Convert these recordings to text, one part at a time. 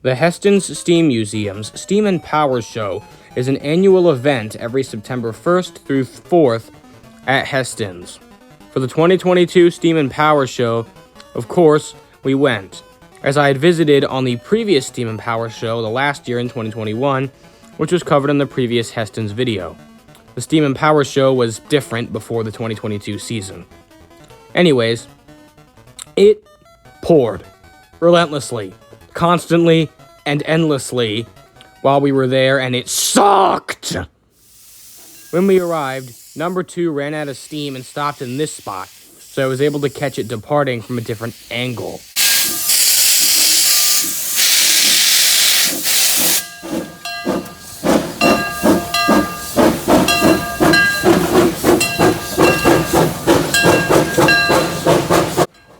The Hesston's Steam Museum's Steam and Power Show is an annual event every September 1st through 4th at Hesston's. For the 2022 Steam and Power Show, of course, we went, as I had visited on the previous Steam and Power Show the last year in 2021, which was covered in the previous Hesston's video. The Steam and Power Show was different before the 2022 season. Anyways, it poured relentlessly, constantly, and endlessly while we were there, and it sucked! When we arrived, number 2 ran out of steam and stopped in this spot, so I was able to catch it departing from a different angle.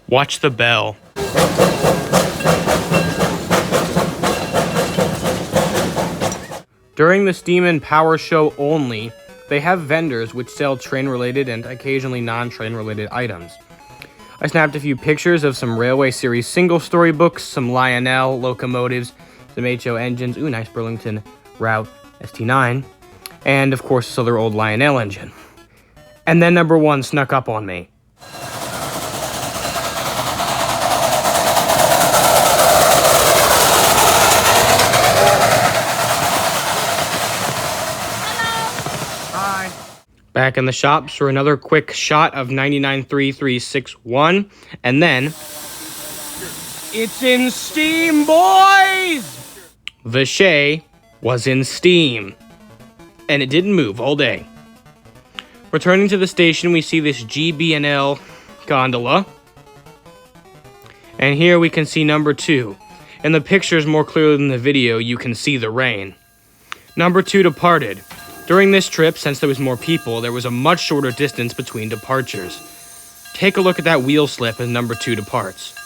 Watch the bell. During the Steam and Power Show only, they have vendors which sell train-related and occasionally non-train-related items. I snapped a few pictures of some Railway Series single-story books, some Lionel locomotives, some HO engines, ooh, nice Burlington Route ST9, and of course this other old Lionel engine. And then number 1 snuck up on me. Back in the shops for another quick shot of 993361, and then it's in steam, boys! The Shay was in steam, and it didn't move all day. Returning to the station, we see this GB&L gondola, and here we can see number 2. In the pictures more clearly than the video, you can see the rain. Number 2 departed. During this trip, since there was more people, there was a much shorter distance between departures. Take a look at that wheel slip as number 2 departs.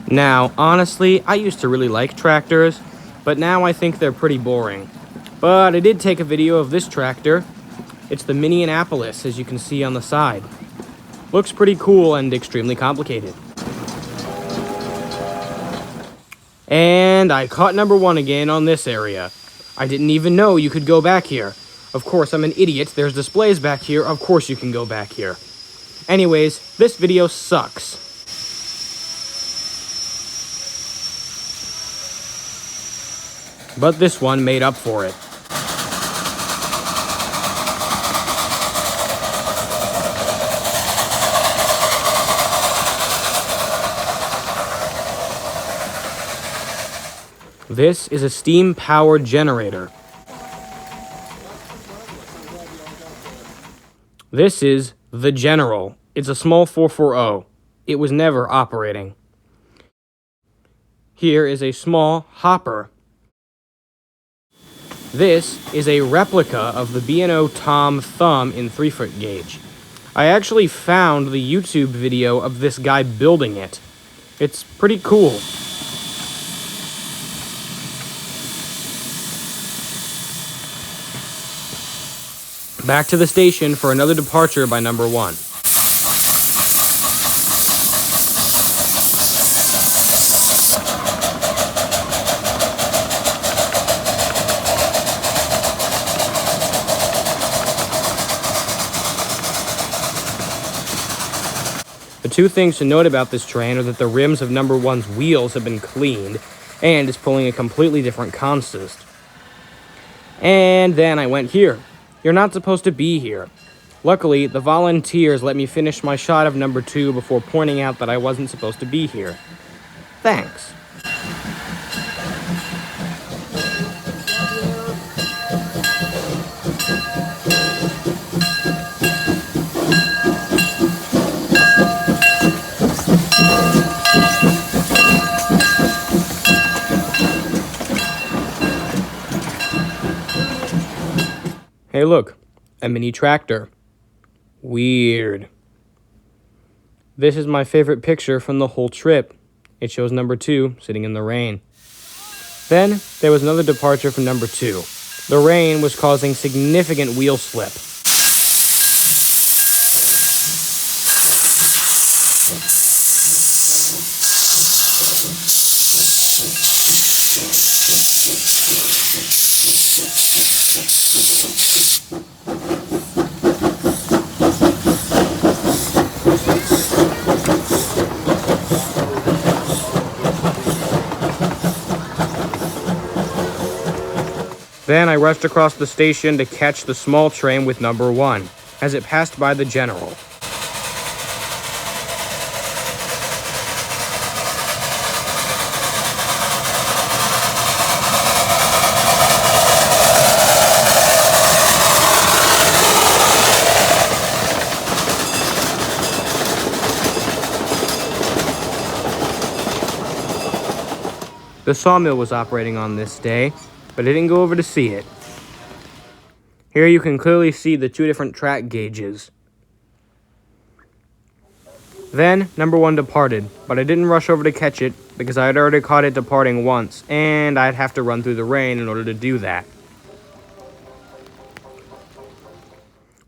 Now, honestly, I used to really like tractors, but now I think they're pretty boring. But I did take a video of this tractor. It's the Minneapolis, as you can see on the side. Looks pretty cool and extremely complicated. And I caught number 1 again on this area. I didn't even know you could go back here. Of course, I'm an idiot. There's displays back here. Of course you can go back here. Anyways, this video sucks. But this one made up for it. This is a steam-powered generator. This is the General. It's a small 440. It was never operating. Here is a small hopper. This is a replica of the B&O Tom Thumb in 3-foot gauge. I actually found the YouTube video of this guy building it. It's pretty cool. Back to the station for another departure by number 1. The 2 things to note about this train are that the rims of number 1's wheels have been cleaned, and is pulling a completely different consist. And then I went here. You're not supposed to be here. Luckily, the volunteers let me finish my shot of number 2 before pointing out that I wasn't supposed to be here. Thanks. Hey look, a mini tractor. Weird. This is my favorite picture from the whole trip. It shows number 2 sitting in the rain. Then there was another departure from number 2. The rain was causing significant wheel slip. Then I rushed across the station to catch the small train with number 1, as it passed by the General. The sawmill was operating on this day, but I didn't go over to see it. Here you can clearly see the 2 different track gauges. Then, number 1 departed, but I didn't rush over to catch it because I had already caught it departing once, and I'd have to run through the rain in order to do that.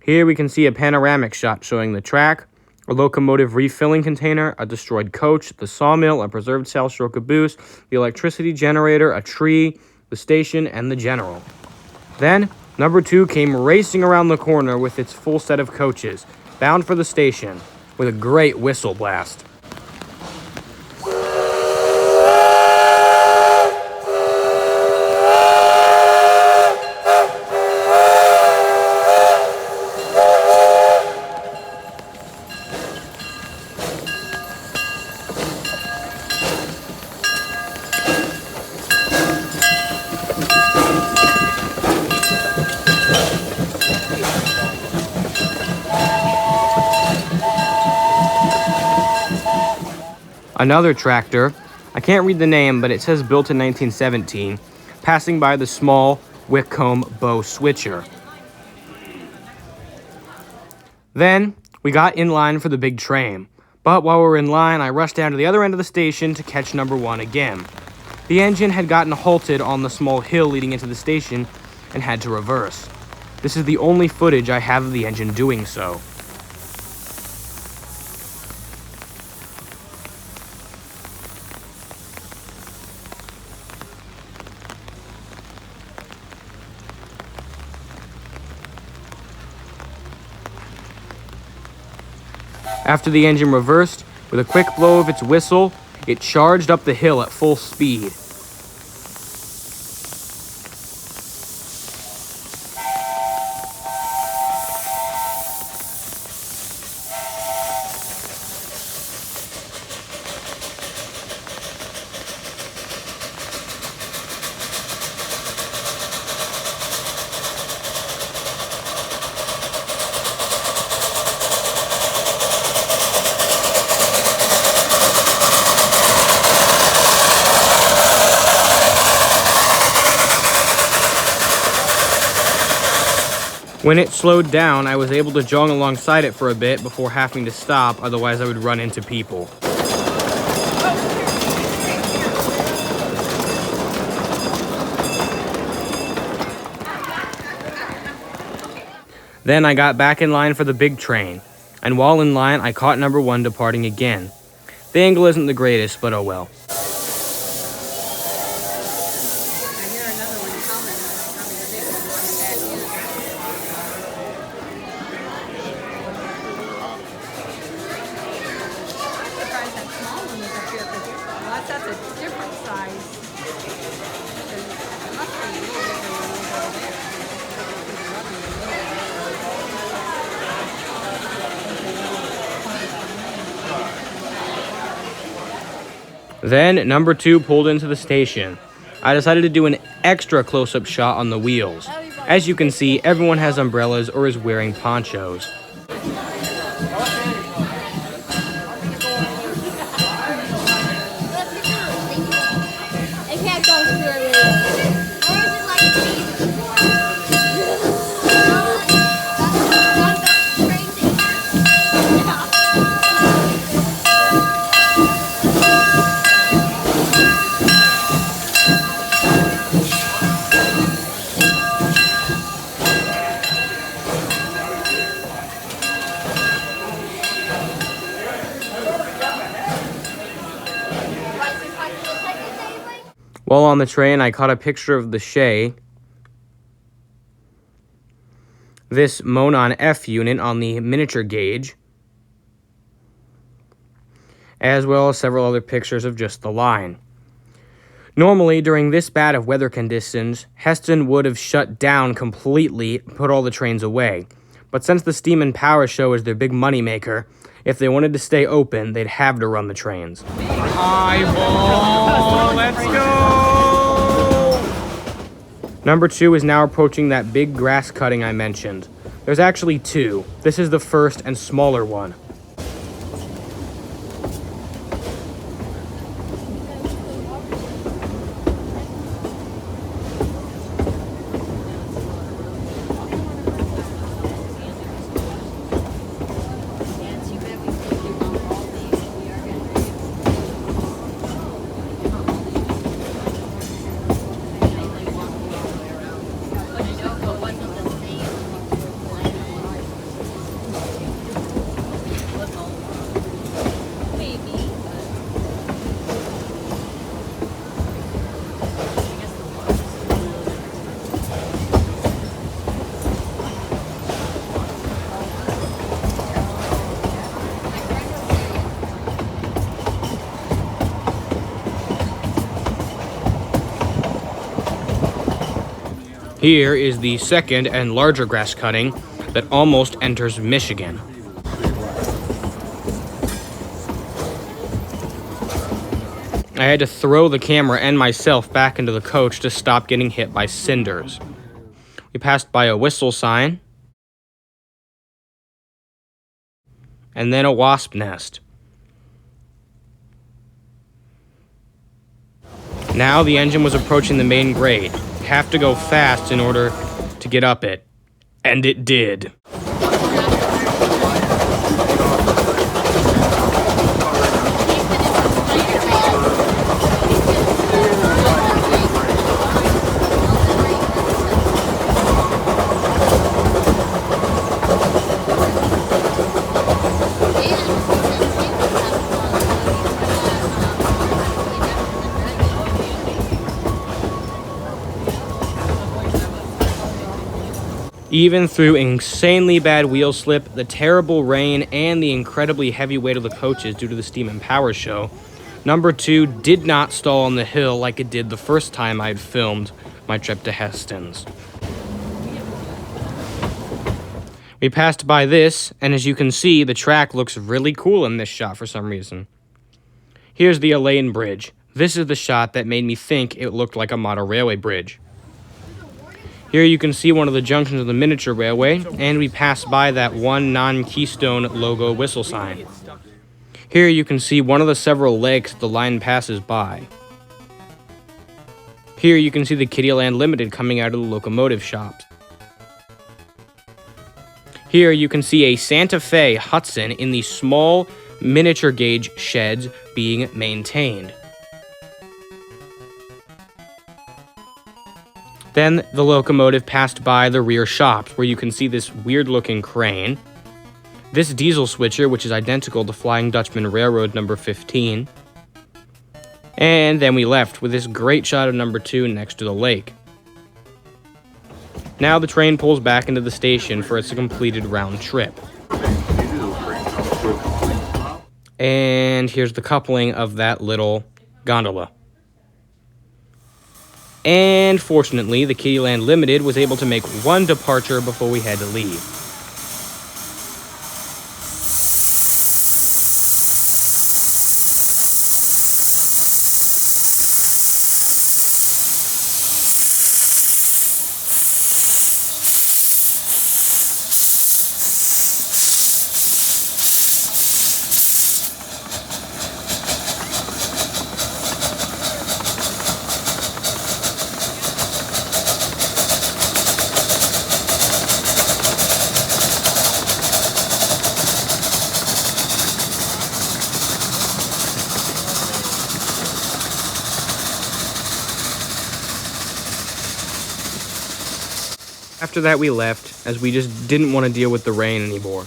Here we can see a panoramic shot showing the track, a locomotive refilling container, a destroyed coach, the sawmill, a preserved South Shore caboose, the electricity generator, a tree, the station, and the General. Then, number 2 came racing around the corner with its full set of coaches, bound for the station, with a great whistle blast. Another tractor, I can't read the name, but it says built in 1917, passing by the small Whitcomb bow switcher. Then, we got in line for the big train, but while we were in line, I rushed down to the other end of the station to catch number 1 again. The engine had gotten halted on the small hill leading into the station and had to reverse. This is the only footage I have of the engine doing so. After the engine reversed, with a quick blow of its whistle, it charged up the hill at full speed. When it slowed down, I was able to jog alongside it for a bit before having to stop, otherwise I would run into people. Then I got back in line for the big train, and while in line, I caught number 1 departing again. The angle isn't the greatest, but oh well. That's a different size. It must be a little bigger than over there. Then number 2 pulled into the station. I decided to do an extra close-up shot on the wheels. As you can see, everyone has umbrellas or is wearing ponchos. It can't go through. Or is it like a While on the train, I caught a picture of the Shay, this Monon F unit on the miniature gauge, as well as several other pictures of just the line. Normally, during this bad of weather conditions, Hesston would have shut down completely, put all the trains away. But since the Steam and Power Show is their big moneymaker, if they wanted to stay open, they'd have to run the trains. Eyeball, let's go! Number 2 is now approaching that big grass cutting I mentioned. There's actually 2. This is the first and smaller one. Here is the second and larger grass cutting that almost enters Michigan. I had to throw the camera and myself back into the coach to stop getting hit by cinders. We passed by a whistle sign, and then a wasp nest. Now the engine was approaching the main grade. Have to go fast in order to get up it. And it did. Even through insanely bad wheel slip, the terrible rain, and the incredibly heavy weight of the coaches due to the Steam and Power Show, number 2 did not stall on the hill like it did the first time I had filmed my trip to Hesston's. We passed by this, and as you can see, the track looks really cool in this shot for some reason. Here's the Elaine Bridge. This is the shot that made me think it looked like a model railway bridge. Here you can see one of the junctions of the miniature railway, and we pass by that one non-Keystone logo whistle sign. Here you can see one of the several lakes the line passes by. Here you can see the Kittyland Limited coming out of the locomotive shops. Here you can see a Santa Fe Hudson in the small miniature gauge sheds being maintained. Then the locomotive passed by the rear shops, where you can see this weird-looking crane, this diesel switcher, which is identical to Flying Dutchman Railroad number 15, and then we left with this great shot of number 2 next to the lake. Now the train pulls back into the station for its completed round trip. And here's the coupling of that little gondola. And fortunately, the Kittyland Limited was able to make one departure before we had to leave. After that we left, as we just didn't want to deal with the rain anymore.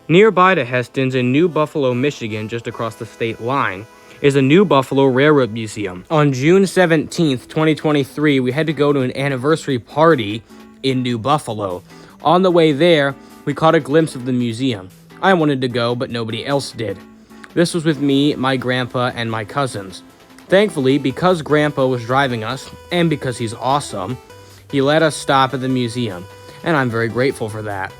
Nearby to Hesston's in New Buffalo, Michigan, just across the state line, is a New Buffalo Railroad Museum. On June 17th, 2023, we had to go to an anniversary party in New Buffalo. On the way there, we caught a glimpse of the museum. I wanted to go, but nobody else did. This was with me, my grandpa, and my cousins. Thankfully, because Grandpa was driving us, and because he's awesome, he let us stop at the museum, and I'm very grateful for that.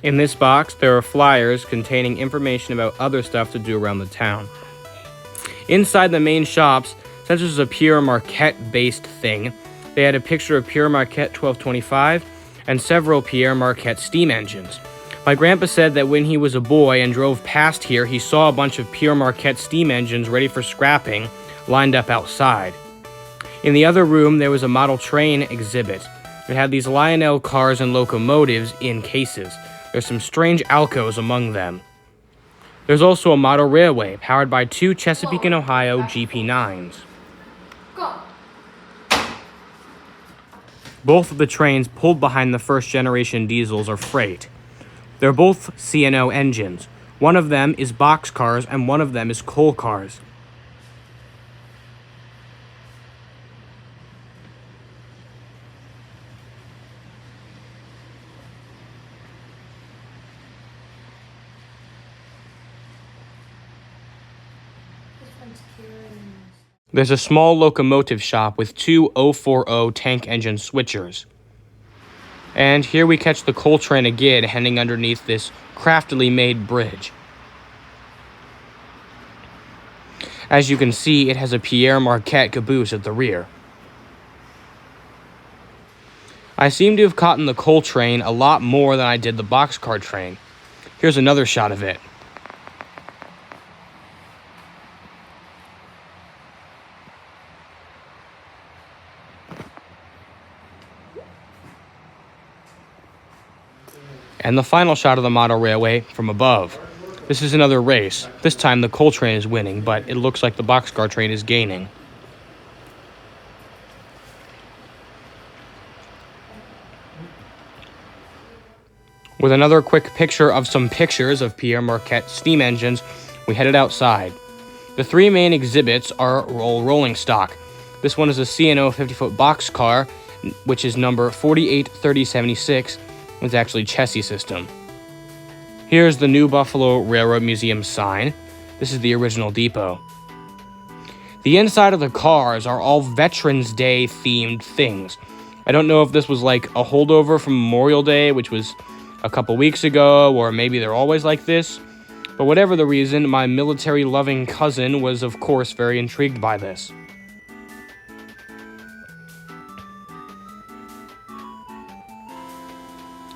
In this box, there are flyers containing information about other stuff to do around the town. Inside the main shops, since this is a Pierre Marquette-based thing, they had a picture of Pierre Marquette 1225 and several Pierre Marquette steam engines. My grandpa said that when he was a boy and drove past here, he saw a bunch of Pierre Marquette steam engines ready for scrapping, lined up outside. In the other room, there was a model train exhibit. It had these Lionel cars and locomotives in cases. There's some strange alcoves among them. There's also a model railway powered by 2 Chesapeake and Ohio GP9s. Both of the trains pulled behind the first-generation diesels are freight. They're both C&O engines. One of them is boxcars and one of them is coal cars. There's a small locomotive shop with 2 040 tank engine switchers. And here we catch the coal train again heading underneath this craftily made bridge. As you can see, it has a Pierre Marquette caboose at the rear. I seem to have caught in the coal train a lot more than I did the boxcar train. Here's another shot of it. And the final shot of the model railway from above. This is another race. This time the coal train is winning, but it looks like the boxcar train is gaining. With another quick picture of some pictures of Pierre Marquette steam engines, we headed outside. The 3 main exhibits are rolling stock. This one is a C&O 50-foot boxcar, which is number 483076. It's actually chassis system. Here's the New Buffalo Railroad Museum sign. This is the original depot. The inside of the cars are all Veterans Day themed things. I don't know if this was like a holdover from Memorial Day, which was a couple weeks ago, or maybe they're always like this. But whatever the reason, my military-loving cousin was of course very intrigued by this.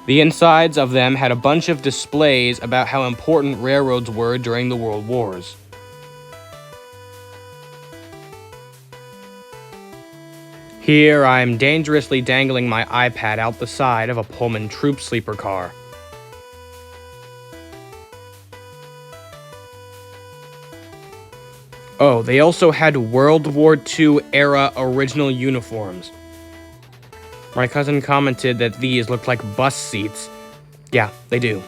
The insides of them had a bunch of displays about how important railroads were during the World Wars. Here, I'm dangerously dangling my iPad out the side of a Pullman troop sleeper car. Oh, they also had World War II era original uniforms. My cousin commented that these looked like bus seats. Yeah, they do.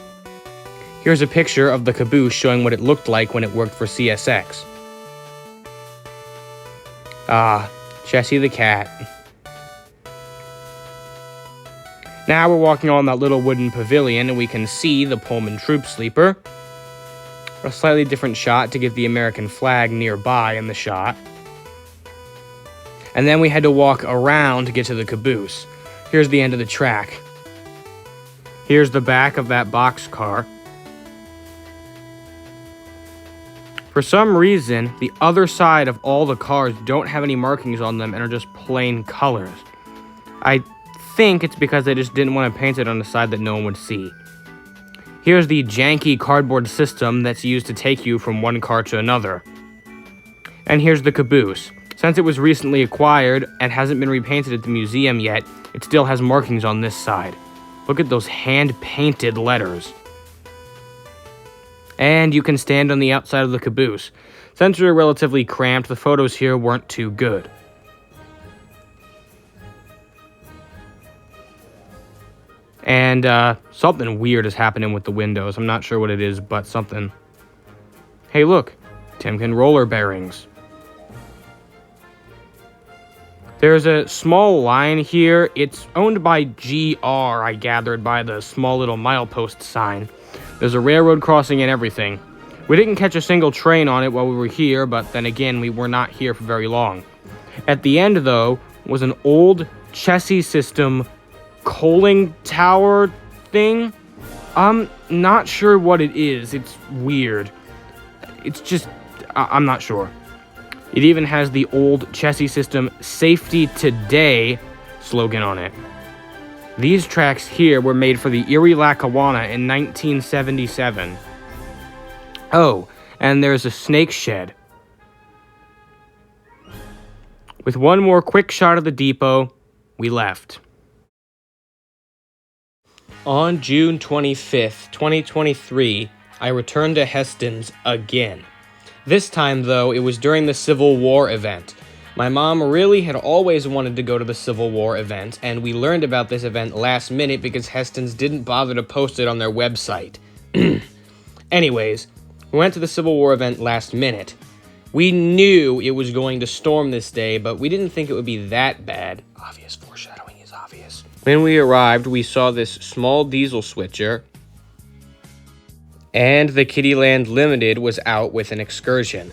Here's a picture of the caboose showing what it looked like when it worked for CSX. Ah, Jessie the cat. Now we're walking on that little wooden pavilion and we can see the Pullman troop sleeper. A slightly different shot to get the American flag nearby in the shot. And then we had to walk around to get to the caboose. Here's the end of the track. Here's the back of that boxcar. For some reason, the other side of all the cars don't have any markings on them and are just plain colors. I think it's because they just didn't want to paint it on the side that no one would see. Here's the janky cardboard system that's used to take you from one car to another. And here's the caboose. Since it was recently acquired and hasn't been repainted at the museum yet, it still has markings on this side. Look at those hand-painted letters. And you can stand on the outside of the caboose. Since we were relatively cramped, the photos here weren't too good. And something weird is happening with the windows. I'm not sure what it is, but something. Hey, look. Timken roller bearings. There's a small line here. It's owned by GR, I gathered by the small little milepost sign. There's a railroad crossing and everything. We didn't catch a single train on it while we were here, but then again, we were not here for very long. At the end, though, was an old chassis system coaling tower thing. I'm not sure what it is. It's weird. It's just, I'm not sure. It even has the old chassis system Safety Today slogan on it. These tracks here were made for the Erie Lackawanna in 1977. Oh, and there's a snake shed. With one more quick shot of the depot, we left. On June 25th, 2023, I returned to Hesston's again. This time, though, it was during the Civil War event. My mom really had always wanted to go to the Civil War event, and we learned about this event last minute because Hesston's didn't bother to post it on their website. Anyways, we went to the Civil War event last minute. We knew it was going to storm this day, but we didn't think it would be that bad. Obvious foreshadowing is obvious. When we arrived, we saw this small diesel switcher, and the Kittyland Limited was out with an excursion.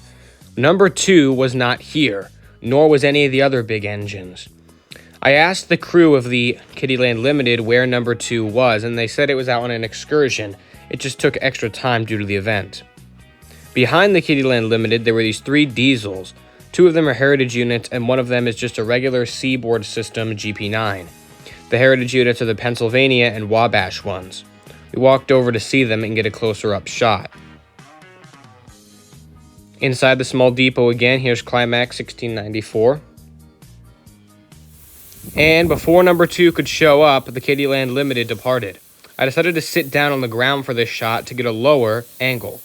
Number 2 was not here, nor was any of the other big engines. I asked the crew of the Kittyland Limited where number 2 was, and they said it was out on an excursion. It just took extra time due to the event. Behind the Kittyland Limited, there were these 3 diesels. 2 of them are Heritage units, and one of them is just a regular Seaboard System GP9. The Heritage units are the Pennsylvania and Wabash ones. We walked over to see them and get a closer-up shot. Inside the small depot again, here's Climax 1694. And before number 2 could show up, the Kittyland Limited departed. I decided to sit down on the ground for this shot to get a lower angle.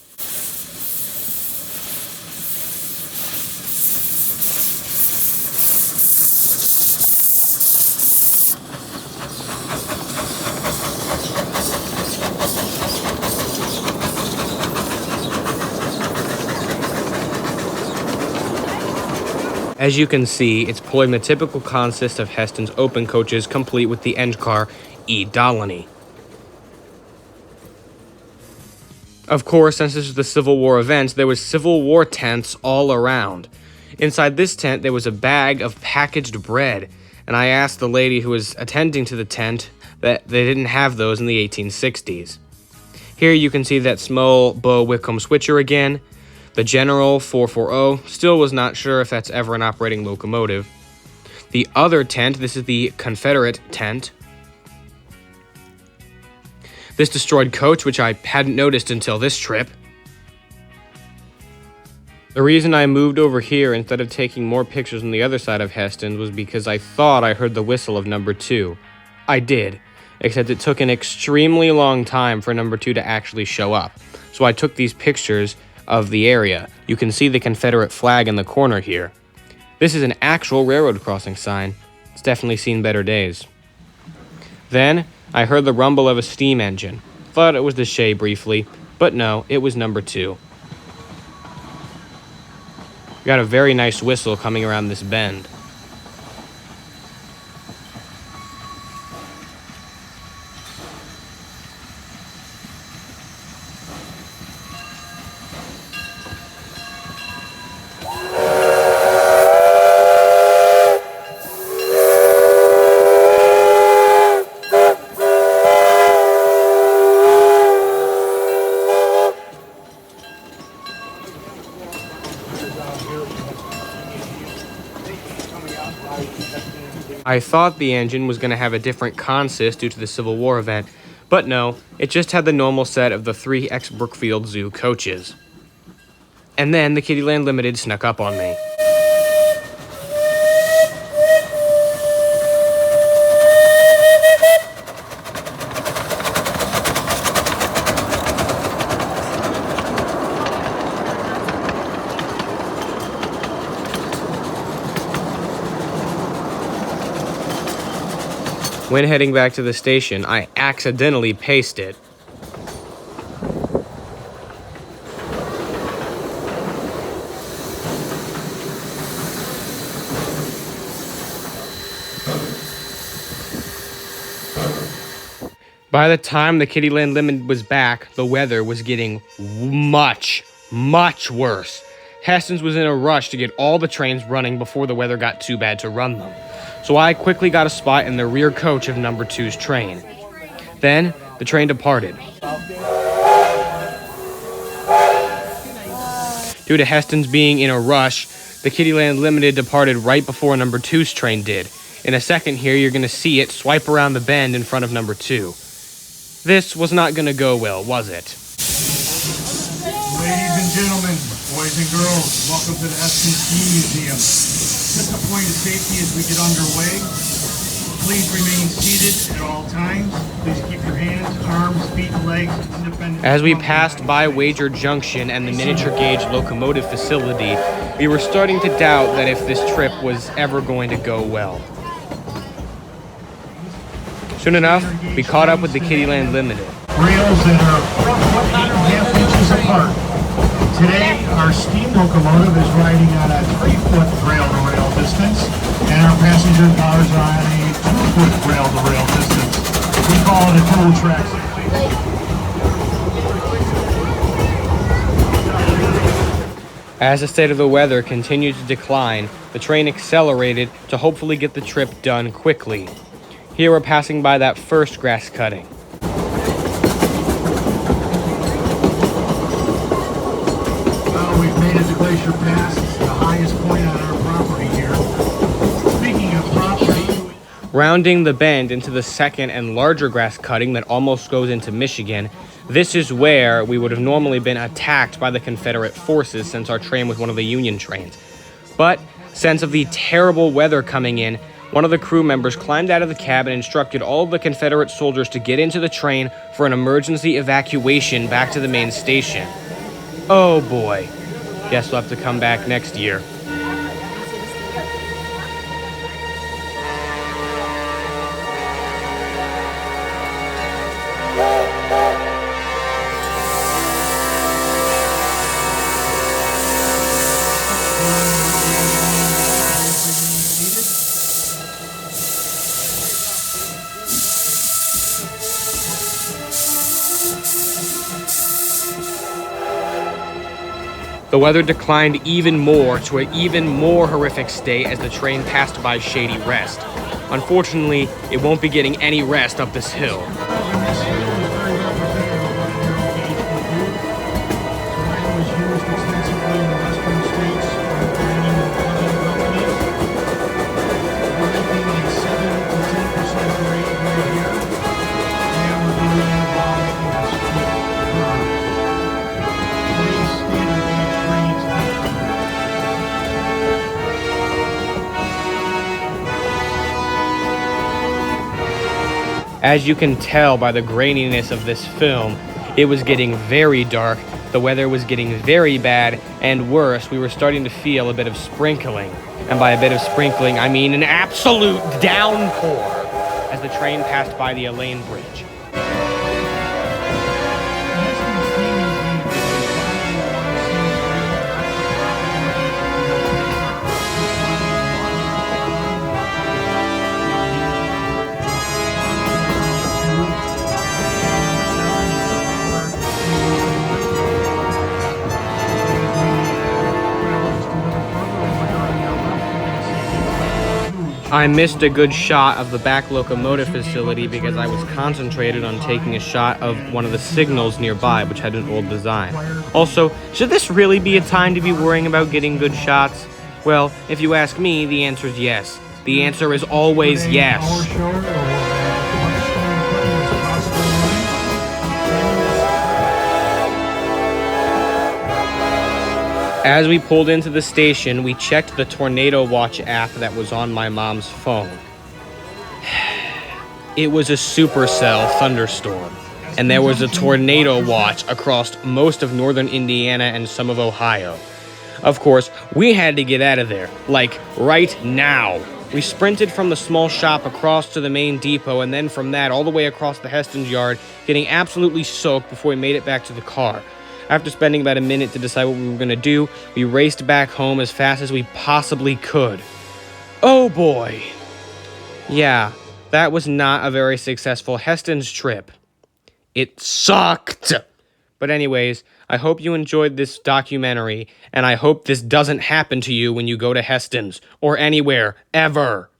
As you can see, it's pulling the typical consist of Hesston's open coaches, complete with the end car, E. Dolany. Of course, since this is the Civil War event, there was Civil War tents all around. Inside this tent, there was a bag of packaged bread, and I asked the lady who was attending to the tent that they didn't have those in the 1860s. Here you can see that small Bo Wickham switcher again. The General 440 still was not sure if that's ever an operating locomotive. The other tent, this is the Confederate tent. This destroyed coach, which I hadn't noticed until this trip. The reason I moved over here instead of taking more pictures on the other side of Hesston was because I thought I heard the whistle of number 2. I did, except it took an extremely long time for number 2 to actually show up. So I took these pictures of the area. You can see the Confederate flag in the corner here. This is an actual railroad crossing sign. It's definitely seen better days. Then, I heard the rumble of a steam engine. Thought it was the Shea briefly, but no, it was number 2. We got a very nice whistle coming around this bend. I thought the engine was going to have a different consist due to the Civil War event, but no, it just had the normal set of the 3 ex-Brookfield Zoo coaches. And then the Kittyland Limited snuck up on me. When heading back to the station, I accidentally paced it. By the time the Kittyland Limited was back, the weather was getting much worse. Hesston's was in a rush to get all the trains running before the weather got too bad to run them. So I quickly got a spot in the rear coach of number 2's train. Then, the train departed. Due to Hesston's being in a rush, the Kittyland Limited departed right before number 2's train did. In a second here, you're going to see it swipe around the bend in front of number 2. This was not going to go well, was it? Ladies and gentlemen, boys and girls, welcome to the Hesston Steam Museum. Just a point of safety as we get underway. Please remain seated at all times. Please keep your hands, arms, feet, and legs independent. As we passed by Wager Junction and the miniature gauge locomotive facility, we were starting to doubt that if this trip was ever going to go well. Soon enough, we caught up with the Kittyland Limited. Rails that are 4.5 inches apart. Today, our steam locomotive is riding on a 3-foot rail-to-rail distance, and our passenger cars are on a 2-foot rail-to-rail distance. We call it a dual track. As the state of the weather continued to decline, the train accelerated to hopefully get the trip done quickly. Here we're passing by that first grass cutting. Well, we've made it to Glacier Pass. It's the highest point on our property here. Speaking of property... Rounding the bend into the second and larger grass cutting that almost goes into Michigan, this is where we would have normally been attacked by the Confederate forces since our train was one of the Union trains. But, sense of the terrible weather coming in, one of the crew members climbed out of the cab and instructed all of the Confederate soldiers to get into the train for an emergency evacuation back to the main station. Oh boy. Guess we'll have to come back next year. The weather declined even more to an even more horrific state as the train passed by Shady Rest. Unfortunately, it won't be getting any rest up this hill. As you can tell by the graininess of this film, it was getting very dark, the weather was getting very bad, and worse, we were starting to feel a bit of sprinkling. And by a bit of sprinkling, I mean an absolute downpour as the train passed by the Elaine Bridge. I missed a good shot of the back locomotive facility because I was concentrated on taking a shot of one of the signals nearby, which had an old design. Also, should this really be a time to be worrying about getting good shots? Well, if you ask me, the answer is yes. The answer is always yes. As we pulled into the station, we checked the Tornado Watch app that was on my mom's phone. It was a supercell thunderstorm, and there was a tornado watch across most of northern Indiana and some of Ohio. Of course, we had to get out of there, like right now. We sprinted from the small shop across to the main depot, and then from that all the way across the Hesston's yard, getting absolutely soaked before we made it back to the car. After spending about a minute to decide what we were going to do, we raced back home as fast as we possibly could. Oh boy! Yeah, that was not a very successful Hesston's trip. It sucked! But anyways, I hope you enjoyed this documentary, and I hope this doesn't happen to you when you go to Hesston's, or anywhere, ever.